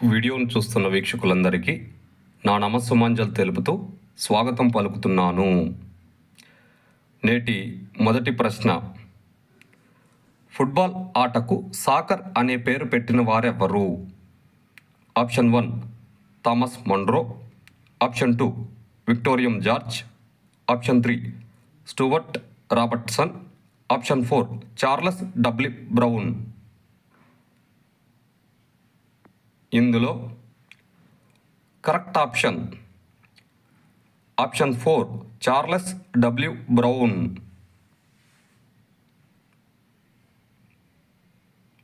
వీడియోను చూస్తున్న వీక్షకులందరికీ నా నమస్సుమాంజలు తెలుపుతూ స్వాగతం పలుకుతున్నాను. నేటి మొదటి ప్రశ్న, ఫుట్బాల్ ఆటకు సాకర్ అనే పేరు పెట్టిన వారెవ్వరు? ఆప్షన్ 1 థామస్ మన్రో, ఆప్షన్ 2 విక్టోరియం George, option 3 Stuart Robertson, option 4 Charles W Brown. ఇందులో correct option 4 Charles W Brown.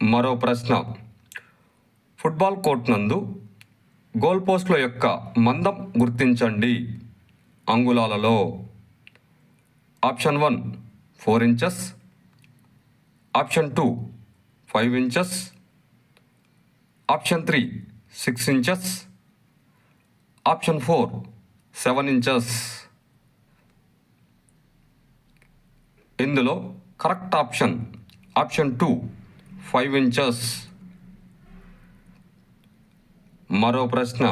మరో ప్రశ్న, ఫుట్బాల్ కోర్ట్ నందు గోల్ పోస్టుల యొక్క మందం గుర్తించండి అంగుళాలలో. Option 1 4 inches, option 2 5 inches, option 3 6 inches, option 4 7 inches. ఇందులో కరెక్ట్ ఆప్షన్ 2 5 ఇంచెస్. మరో ప్రశ్న,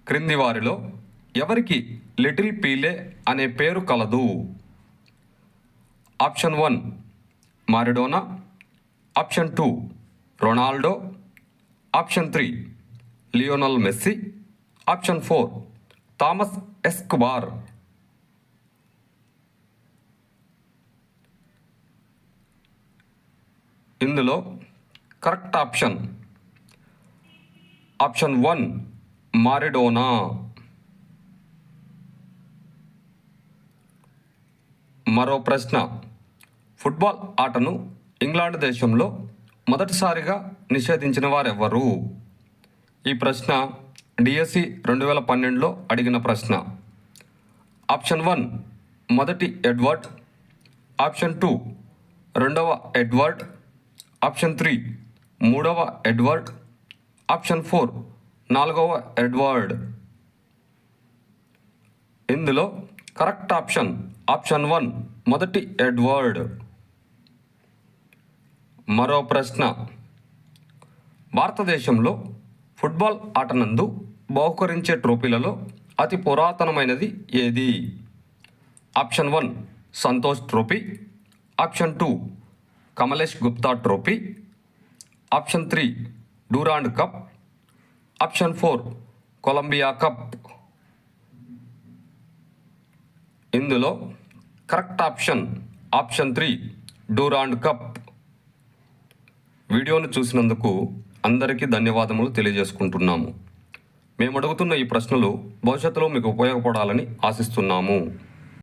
క్రింది వారిలో ఎవరికి లిటిల్ పీలే అనే పేరు కలదు? Option 1 Maradona, option 2 Ronaldo, option 3 Lionel Messi, option 4 Thomas Escobar. ఇందులో కరెక్ట్ ఆప్షన్ 1 మారడోనా. మరో ప్రశ్న, ఫుట్బాల్ ఆటను ఇంగ్లాండ్ దేశంలో మొదటిసారిగా నిషేధించిన వారెవ్వరు? ఈ ప్రశ్న డిఎస్సి 2012లో అడిగిన ప్రశ్న. ఆప్షన్ 1 మొదటి ఎడ్వర్డ్, ఆప్షన్ 2 రెండవ ఎడ్వర్డ్, ఆప్షన్ 3 మూడవ ఎడ్వర్డ్, ఆప్షన్ 4 నాలుగవ ఎడ్వర్డ్. ఇందులో కరెక్ట్ ఆప్షన్ 1 మొదటి ఎడ్వర్డ్. మరో ప్రశ్న, భారతదేశంలో ఫుట్బాల్ ఆటనందు బహుకరించే ట్రోఫీలలో అతి పురాతనమైనది ఏది? Option 1 Santosh trophy, option 2 Kamlesh Gupta trophy, option 3 Durand cup, option 4 Colombia cup. ఇందులో కరెక్ట్ ఆప్షన్ 3 డూరాండ్ కప్. వీడియోను చూసినందుకు అందరికీ ధన్యవాదములు తెలియజేసుకుంటున్నాము. మేము అడుగుతున్న ఈ ప్రశ్నలు భవిష్యత్తులో మీకు ఉపయోగపడాలని ఆశిస్తున్నాము.